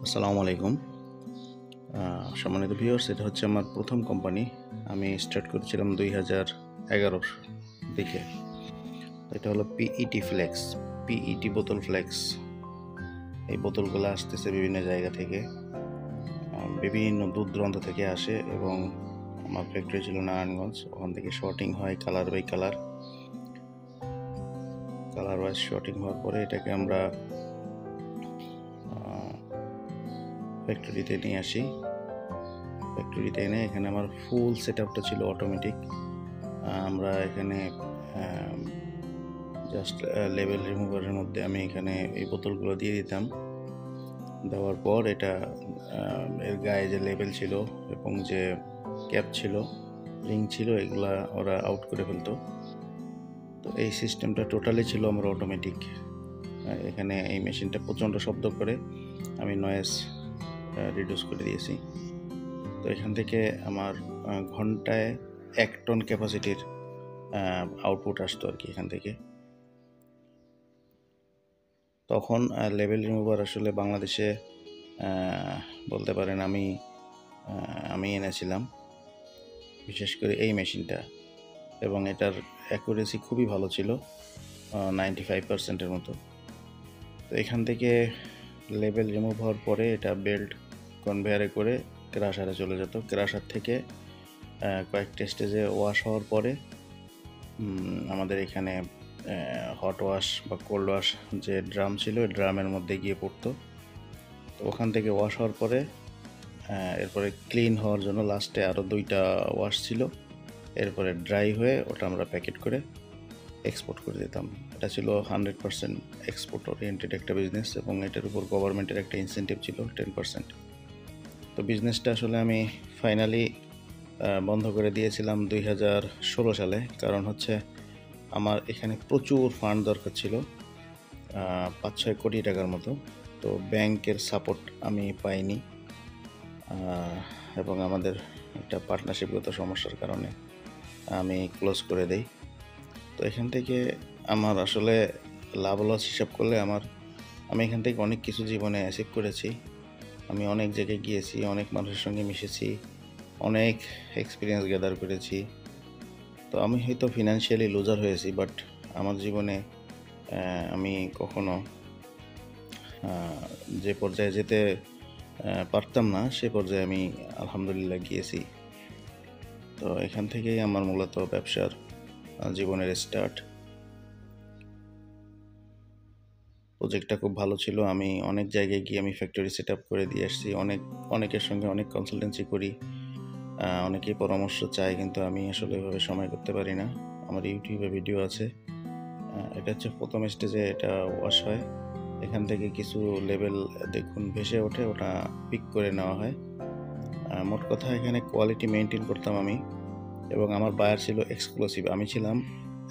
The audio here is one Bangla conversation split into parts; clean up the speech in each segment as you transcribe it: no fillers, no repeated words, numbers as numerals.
আসসালামু আলাইকুম। সম্মানিত ভিউয়ার্স, এটা হচ্ছে আমার প্রথম কোম্পানি। আমি স্টার্ট করেছিলাম 2011 দিকে। এটা হলো পিইটি ফ্লেক্স, পিইটি বোতল ফ্লেক্স। এই বোতলগুলো আসতেছে বিভিন্ন জায়গা থেকে, বিভিন্ন দূর দূরান্ত থেকে আসে এবং আমার ফ্যাক্টরি ছিল নারায়ণগঞ্জ। ওখান থেকে শর্টিং হয় colour by colour wise sorting হওয়ার পরে এটাকে আমরা ফ্যাক্টরিতে নিয়ে আসি। ফ্যাক্টরিতে এনে এখানে আমার ফুল সেট আপটা ছিল অটোমেটিক। আমরা এখানে জাস্ট লেবেল রিমুভারের মধ্যে আমি এখানে এই বোতলগুলো দিয়ে দিতাম। দেওয়ার পর এটা এর গায়ে যে লেবেল ছিল এবং যে ক্যাপ ছিল, রিং ছিল, এগুলা ওরা আউট করে ফেলতো। তো এই সিস্টেমটা টোটালি ছিল আমার অটোমেটিক। এখানে এই মেশিনটা প্রচণ্ড শব্দ করে, আমি নয়েজ রিডিউস করে দিয়েছি। তো এখান থেকে আমার ঘন্টায় 1 টন ক্যাপাসিটির আউটপুট আসতো আর কি এখান থেকে। তখন লেবেল রিমুভার আসলে বাংলাদেশে বলতে পারেন আমি এনেছিলাম, বিশেষ করে এই মেশিনটা, এবং এটার অ্যাকুরেসি খুবই ভালো ছিল, 95%-এর মতো। তো এখান থেকে লেবেল রিমুভ হওয়ার পরে এটা বেল্ট কনভেয়ারে করে ক্রাশারে চলে যেত। ক্রাশার থেকে কয়েকটা স্টেজে ওয়াশ হওয়ার পরে আমাদের এখানে হট ওয়াশ বা কোল্ড ওয়াশ যে ড্রাম ছিল, ড্রামের মধ্যে গিয়ে পড়তো। তো ওখান থেকে ওয়াশ হওয়ার পরে এরপরে ক্লিন হওয়ার জন্য লাস্টে আরও 2টা ওয়াশ ছিল। এরপরে ড্রাই হয়ে ওটা আমরা প্যাকেট করে এক্সপোর্ট করে দিতাম। এটা ছিল 100% এক্সপোর্ট ওরিয়েন্টেড একটা বিজনেস, এবং এটার উপর গভর্নমেন্টের একটা ইনসেন্টিভ ছিল 10%। তো বিজনেসটা আসলে আমি ফাইনালি বন্ধ করে দিয়েছিলাম 2016 সালে। কারণ হচ্ছে আমার এখানে প্রচুর ফান্ড দরকার ছিল, 5-6 কোটি টাকার মতো। তো ব্যাংকের সাপোর্ট আমি পাইনি, এবং আমাদের একটা পার্টনারশিপগত সমস্যার কারণে আমি ক্লোজ করে দেই। তো এখান থেকে আমার আসলে লাভ লস হিসাব করলে আমি এখান থেকে অনেক কিছু জীবনে অ্যাচিভ করেছি। আমি অনেক জায়গায় গিয়েছি, অনেক মানুষের সঙ্গে মিশেছি, অনেক এক্সপিরিয়েন্স গ্যাদার করেছি। তো আমি হয়তো ফিনান্সিয়ালি লুজার হয়েছি, বাট আমার জীবনে আমি কখনো যে পর্যায়ে যেতে পারতাম না, সে পর্যায়ে আমি আলহামদুলিল্লাহ গিয়েছি। তো এখান থেকেই আমার মূলত ব্যবসার জীবনের স্টার্ট। প্রজেক্টটা খুব ভালো ছিল। আমি অনেক জায়গায় গিয়ে আমি ফ্যাক্টরি সেট আপ করে দিয়ে আসছি। অনেকের সঙ্গে অনেক কনসালটেন্সি করি, অনেকেই পরামর্শ চায়, কিন্তু আমি আসলে এভাবে সময় করতে পারি না। আমার ইউটিউবে ভিডিও আছে। এটা হচ্ছে প্রথম স্টেজে এটা ওয়াশ হয়, এখান থেকে কিছু লেভেল দেখুন ভেসে ওঠে, ওটা পিক করে নেওয়া হয়। মোট কথা এখানে কোয়ালিটি মেনটেন করতাম আমি, এবং আমার বায়ার ছিল এক্সক্লুসিভ। আমি ছিলাম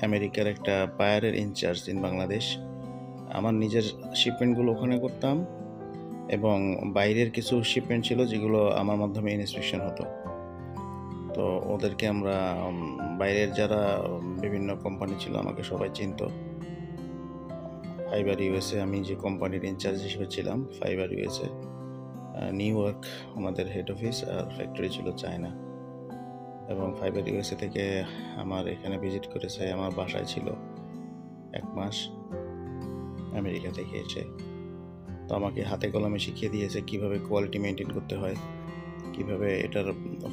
আমেরিকার একটা বায়ারের ইনচার্জ ইন বাংলাদেশ। আমার নিজের শিপমেন্টগুলো ওখানে করতাম, এবং বাইরের কিছু শিপমেন্ট ছিল যেগুলো আমার মাধ্যমে ইন্সপেকশন হতো। তো ওদেরকে আমরা বাইরের যারা বিভিন্ন কোম্পানি ছিল আমাকে সবাই চিনত। ফাইবার ইউএসএ, আমি যে কোম্পানির ইনচার্জ হিসেবে ছিলাম, ফাইবার ইউএসএ নিউ ইয়র্ক আমাদের হেড অফিস, আর ফ্যাক্টরি ছিল চায়না। এবং ফাইবার ইউএসএ থেকে আমার এখানে ভিজিট করেছে, আমার বাসায় ছিল 1 মাস আমেরিকা থেকে এসে। তো আমাকে হাতে কলমে শিখিয়ে দিয়েছে কিভাবে কোয়ালিটি মেনটেন করতে হয়, কিভাবে এটার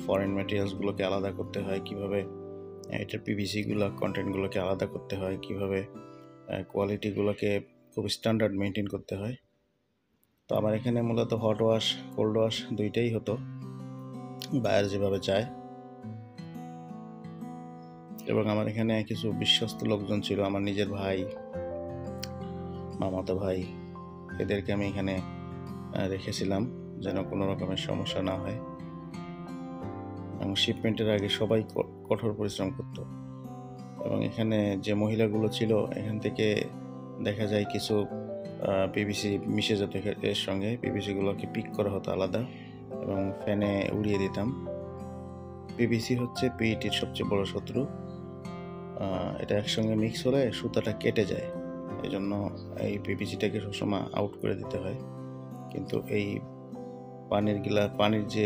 ফরেন ম্যাটেরিয়ালসগুলোকে আলাদা করতে হয়, কিভাবে এটার পিভিসিগুলো কন্টেন্টগুলোকে আলাদা করতে হয়, কিভাবে কোয়ালিটিগুলোকে খুব স্ট্যান্ডার্ড মেনটেন করতে হয়। তো আমার এখানে মূলত হট ওয়াশ কোল্ড ওয়াশ দুইটাই হতো, বায়ার যেভাবে চায়। এবং আমার এখানে কিছু বিশ্বস্ত লোকজন ছিল, আমার নিজের ভাই, মামাতো ভাই, এদেরকে আমি এখানে রেখেছিলাম যেন কোনো রকমের সমস্যা না হয়। এবং শিপমেন্টের আগে সবাই কঠোর পরিশ্রম করত। এবং এখানে যে মহিলাগুলো ছিল, এখান থেকে দেখা যায় কিছু পিভিসি মিশে যেত এর সঙ্গে। পিভিসিগুলোকে পিক করা হতো আলাদা এবং ফ্যানে উড়িয়ে দিতাম। পিভিসি হচ্ছে পিইটির সবচেয়ে বড় শত্রু। এটা একসঙ্গে মিক্স হলে সুতাটা কেটে যায়, এই জন্য এই পিভিসিটাকে সবসময় আউট করে দিতে হয়। কিন্তু এই পানির যে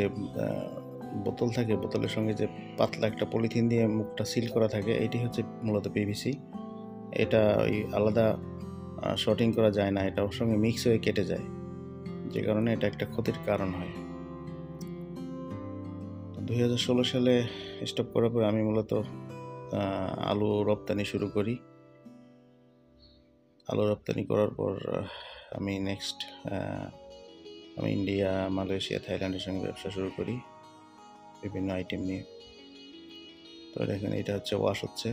বোতল থাকে, বোতলের সঙ্গে যে পাতলা একটা পলিথিন দিয়ে মুখটা সিল করা থাকে, এটি হচ্ছে মূলত পিভিসি। এটা ওই আলাদা শর্টিং করা যায় না, এটা ওর সঙ্গে মিক্স হয়ে কেটে যায়, যে কারণে এটা একটা ক্ষতির কারণ হয়। 2016 সালে স্টপ করার পর আমি মূলত আলু রপ্তানি শুরু করি। আলু রপ্তানি করার পর আমি ইন্ডিয়া, মালয়েশিয়া, থাইল্যান্ডের সঙ্গে ব্যবসা শুরু করি বিভিন্ন আইটেম নিয়ে। তো দেখেন, এটা হচ্ছে ওয়াশ হচ্ছে,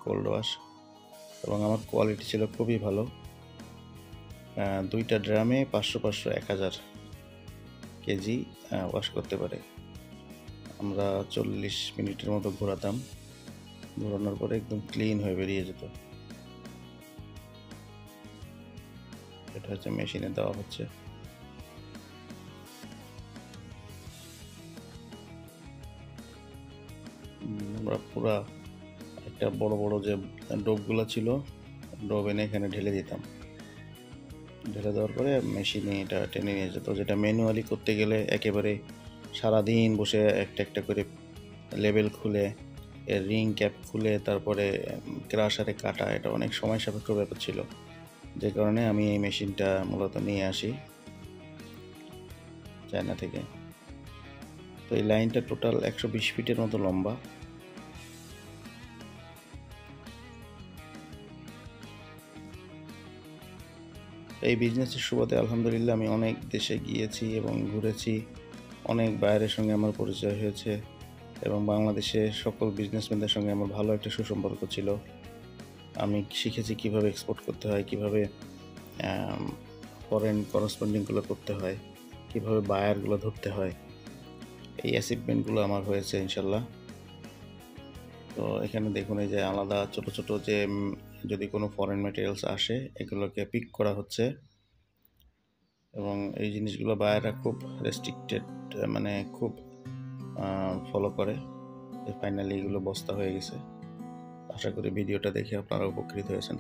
কোল্ড ওয়াশ, এবং আমার কোয়ালিটি ছিল খুবই ভালো। 2টা ড্রামে 500 1000 কেজি ওয়াশ করতে পারে। আমরা 40 মিনিটের মতো ঘোরাতাম, ঘোরানোর পরে একদম ক্লিন হয়ে বেরিয়ে যেত। এটা হচ্ছে মেশিনে দেওয়া হচ্ছে। আমরা পুরা একটা বড় বড় যে ডোবগুলো ছিল, ডোব এনে এখানে ঢেলে দিতাম। ঢেলে দেওয়ার পরে মেশিনে এটা টেনে নিয়ে যেত, যেটা ম্যানুয়ালি করতে গেলে একেবারে সারাদিন বসে একটা একটা করে লেবেল খুলে, এর রিং ক্যাপ খুলে, তারপরে ক্রাশারে কাটা, এটা অনেক সময় সাপেক্ষ ব্যাপার ছিল, যে কারণে আমি এই মেশিনটা মূলত নিয়ে আসি চায়না থেকে। তো এই লাইনটা টোটাল 120 ফিটের মতো লম্বা। এই বিজনেসের সুবাদে আলহামদুলিল্লাহ আমি অনেক দেশে গিয়েছি এবং ঘুরেছি, অনেক বাইরের সঙ্গে আমার পরিচয় হয়েছে, এবং বাংলাদেশে সকল বিজনেসম্যানদের সঙ্গে আমার ভালো একটা সুসম্পর্ক ছিল। আমি শিখেছি কিভাবে এক্সপোর্ট করতে হয়, কিভাবে ফরেন করসপন্ডিংগুলো করতে হয়, কিভাবে বায়ারগুলো ধরতে হয়। এই অ্যাচিভমেন্টগুলো আমার হয়েছে ইনশাল্লাহ। তো এখানে দেখুন, এই যে আলাদা ছোট ছোট যে যদি কোনো ফরেন ম্যাটেরিয়ালস আসে, এগুলোকে পিক করা হচ্ছে, এবং এই জিনিসগুলো বায়াররা খুব রেস্ট্রিক্টেড, মানে খুব ফলো করে। ফাইনালি এগুলো বস্তা হয়ে গেছে। আশা করি ভিডিওটা দেখে আপনারা উপকৃত হয়েছেন।